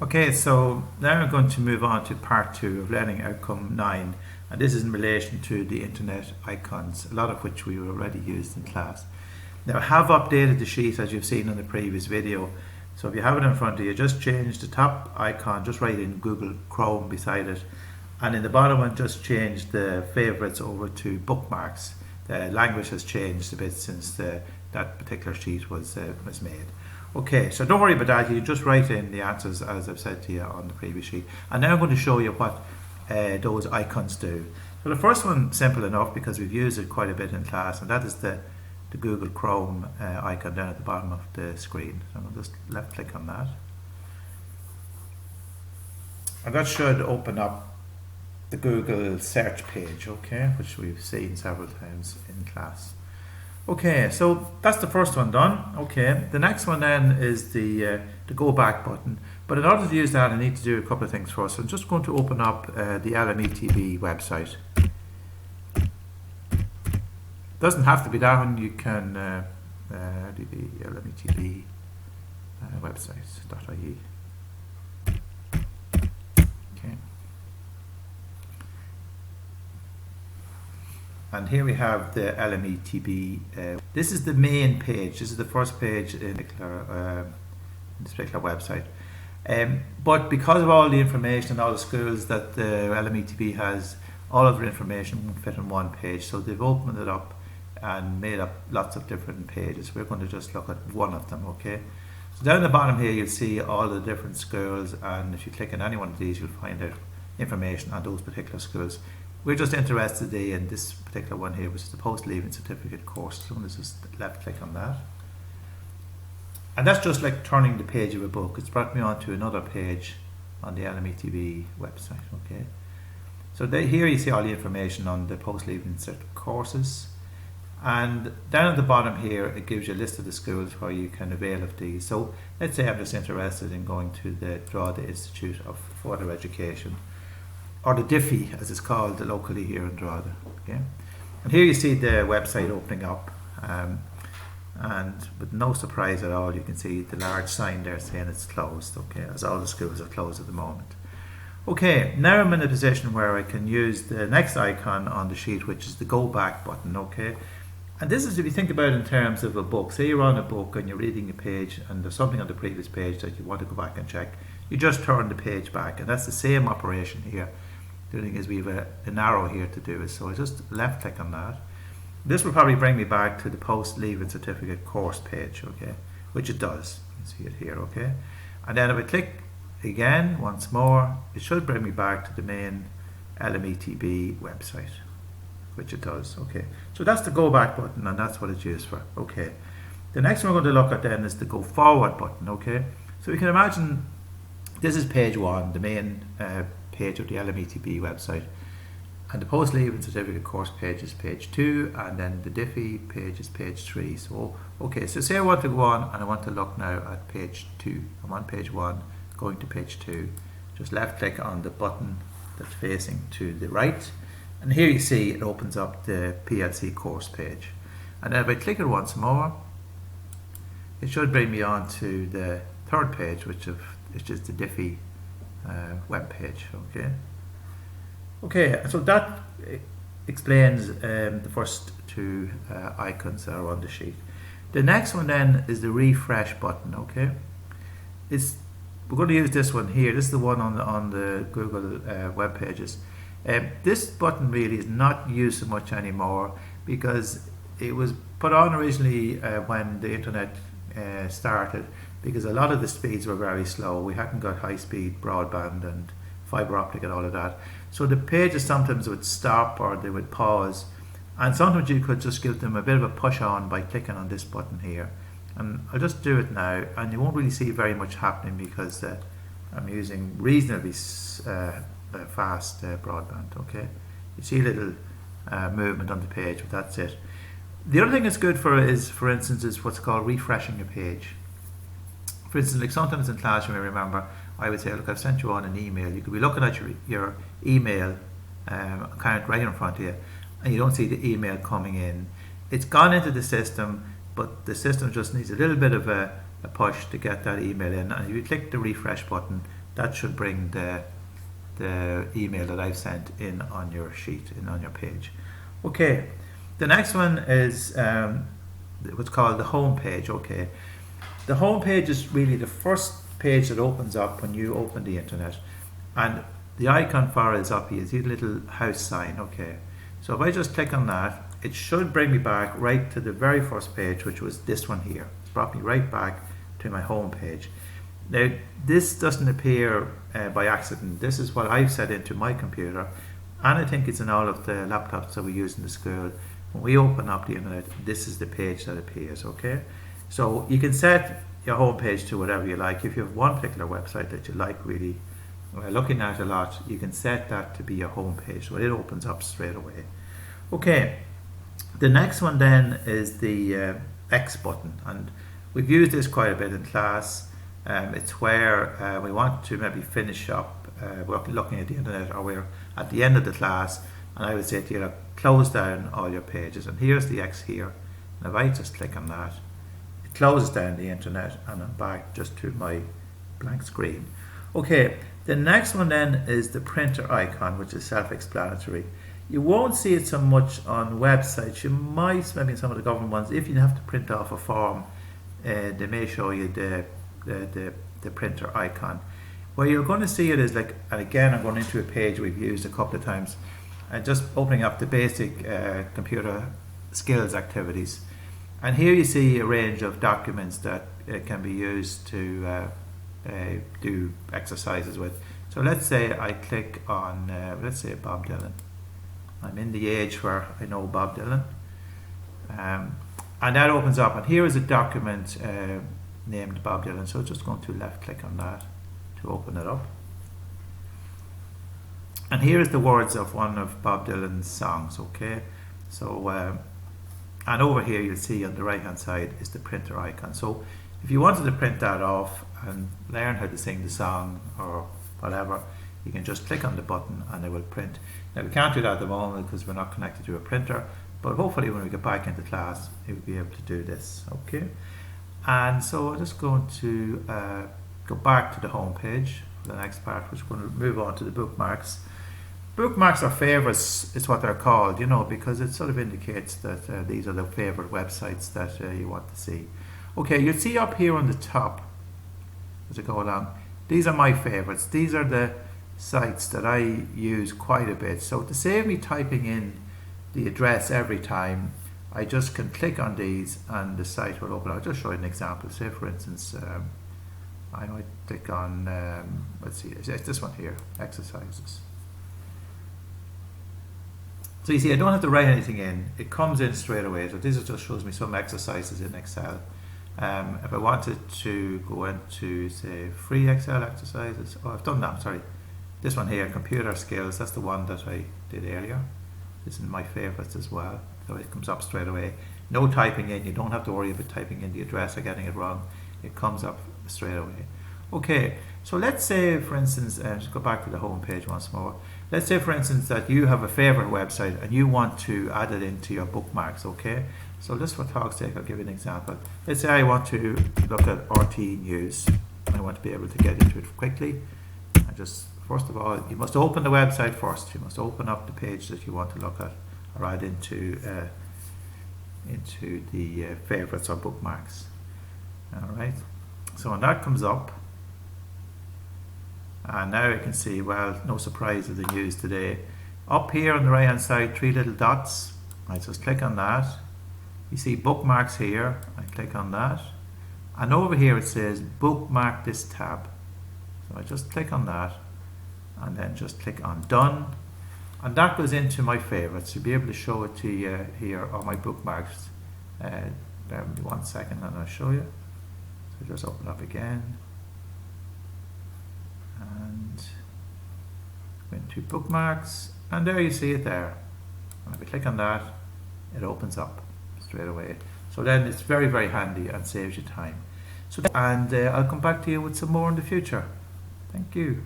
Okay, so now we're going to move on to part 2 of Learning Outcome 9, and this is in relation to the internet icons, a lot of which we already used in class. Now I have updated the sheet as you've seen in the previous video, so if you have it in front of you, just change the top icon, just write in Google Chrome beside it, and in the bottom one just change the favourites over to bookmarks. The language has changed a bit since that particular sheet was made. Okay, so don't worry about that, you just write in the answers as I've said to you on the previous sheet. And now I'm going to show you what those icons do. So the first one, simple enough because we've used it quite a bit in class, and that is the Google Chrome icon down at the bottom of the screen. So I'll just left click on that. And that should open up the Google search page, okay, which we've seen several times in class. Okay, so that's the first one done. Okay, the next one then is the go back button. But in order to use that, I need to do a couple of things first. So I'm just going to open up the LMETB website. Doesn't have to be that one. You can do the LMETB website.ie. And here we have the LMETB. This is the main page. This is the first page in this particular website. But because of all the information and all the schools that the LMETB has, all of the information won't fit on one page. So they've opened it up and made up lots of different pages. We're going to just look at one of them, okay? So down the bottom here, you'll see all the different schools, and if you click on any one of these, you'll find out information on those particular schools. We're just interested in this particular one here, which is the post-leaving certificate course. So I'm going to just left click on that. And that's just like turning the page of a book. It's brought me on to another page on the LMETB website. Okay. So here you see all the information on the post-leaving cert courses. And down at the bottom here, it gives you a list of the schools where you can avail of these. So let's say I'm just interested in going to the Drogheda Institute of Further Education, or the DIFI as it's called locally here in Drogheda. Okay? And here you see the website opening up, and with no surprise at all, you can see the large sign there saying it's closed, okay, as all the schools are closed at the moment. Okay, now I'm in a position where I can use the next icon on the sheet, which is the go back button, okay? And this is if you think about it in terms of a book. Say you're on a book and you're reading a page and there's something on the previous page that you want to go back and check. You just turn the page back, and that's the same operation here. The only thing is we have an arrow here to do it, so I just left click on that. This will probably bring me back to the post-leaving certificate course page, okay, which it does. You can see it here, okay. And then if I click again once more, it should bring me back to the main LMETB website, which it does, okay. So that's the go back button, and that's what it's used for, okay. The next one we're going to look at then is the go forward button, okay. So you can imagine this is page 1, the main page of the LMETB website, and the post-leaving certificate course page is page 2, and then the DIFI page is page 3. So okay, so say I want to go on and I want to look now at page 2. I'm on page 1 going to page 2. Just left click on the button that's facing to the right, and here you see it opens up the PLC course page. And then if I click it once more, it should bring me on to the third page, which is the DIFI web page. Okay, so that explains the first two icons that are on the sheet. The next one then is the refresh button. Okay, we're going to use this one here. This is the one on the Google web pages. This button really is not used so much anymore because it was put on originally when the internet started, because a lot of the speeds were very slow. We hadn't got high-speed broadband and fiber optic and all of that. So the pages sometimes would stop or they would pause, and sometimes you could just give them a bit of a push on by clicking on this button here. And I'll just do it now, and you won't really see very much happening because I'm using reasonably fast broadband. Okay, you see a little movement on the page, but that's it. The other thing it's good for is, for instance, is what's called refreshing a page. For instance, like sometimes in class, you may remember, I would say, look, I've sent you on an email. You could be looking at your email kind of right in front of you, and you don't see the email coming in. It's gone into the system, but the system just needs a little bit of a push to get that email in. And if you click the refresh button, that should bring the email that I've sent in on your sheet, in on your page. Okay, the next one is what's called the home page. Okay, the home page is really the first page that opens up when you open the internet, and the icon for it is up here. See the little house sign. Okay, so if I just click on that, it should bring me back right to the very first page, which was this one here. It's brought me right back to my home page. Now, this doesn't appear by accident. This is what I've set into my computer, and I think it's in all of the laptops that we use in the school. When we open up the internet, this is the page that appears. Okay, so you can set your home page to whatever you like. If you have one particular website that you like really looking at a lot, you can set that to be your home page, so it opens up straight away. Okay, the next one then is the X button, and we've used this quite a bit in class. It's where we want to maybe finish up looking at the internet, or we're at the end of the class, and I would say to you, close down all your pages, and here's the X here, and if I just click on that, it closes down the internet, and I'm back just to my blank screen. Okay, the next one then is the printer icon, which is self-explanatory. You won't see it so much on websites. You might, maybe in some of the government ones, if you have to print off a form, they may show you the printer icon. Where you're going to see it is like, and again I'm going into a page we've used a couple of times, and just opening up the basic computer skills activities. And here you see a range of documents that can be used to do exercises with. So let's say I click on, let's say Bob Dylan. I'm in the age where I know Bob Dylan. And that opens up, and here is a document named Bob Dylan. So just going to left click on that to open it up. And here is the words of one of Bob Dylan's songs. Okay, so and over here you'll see on the right hand side is the printer icon. So if you wanted to print that off and learn how to sing the song or whatever, you can just click on the button and it will print. Now we can't do that at the moment because we're not connected to a printer, but hopefully when we get back into class you'll be able to do this. Okay, and so I'm just going to go back to the home page for the next part, which we're going to move on to the bookmarks. Bookmarks or favorites is what they're called, you know, because it sort of indicates that these are the favorite websites that you want to see. Okay, you'll see up here on the top as I go along, these are my favorites. These are the sites that I use quite a bit. So to save me typing in the address every time, I just can click on these and the site will open. I'll just show you an example. Say for instance, I might click on, let's see, it's this one here, exercises. So you see, I don't have to write anything in. It comes in straight away. So this just shows me some exercises in Excel. If I wanted to go into, say, free Excel exercises, oh, I've done that, sorry. This one here, computer skills, that's the one that I did earlier. This is my favorites as well. So it comes up straight away. No typing in, you don't have to worry about typing in the address or getting it wrong. It comes up straight away. Okay, so let's say, for instance, just go back to the home page once more. Let's say, for instance, that you have a favorite website and you want to add it into your bookmarks, okay? So just for talk's sake, I'll give you an example. Let's say I want to look at RT News. I want to be able to get into it quickly. I just, first of all, you must open the website first. You must open up the page that you want to look at or add into the favorites or bookmarks. All right. So when that comes up, and now I can see, well, no surprise of the news today. Up here on the right hand side, 3 little dots. I just click on that. You see bookmarks here. I click on that. And over here it says bookmark this tab. So I just click on that and then just click on done. And that goes into my favorites. You'll be able to show it to you here on my bookmarks. Bear with me 1 second and I'll show you. So just open up again. And go into bookmarks, and there you see it there. And if I click on that, it opens up straight away. So then it's very, very handy and saves you time. So, and I'll come back to you with some more in the future. Thank you.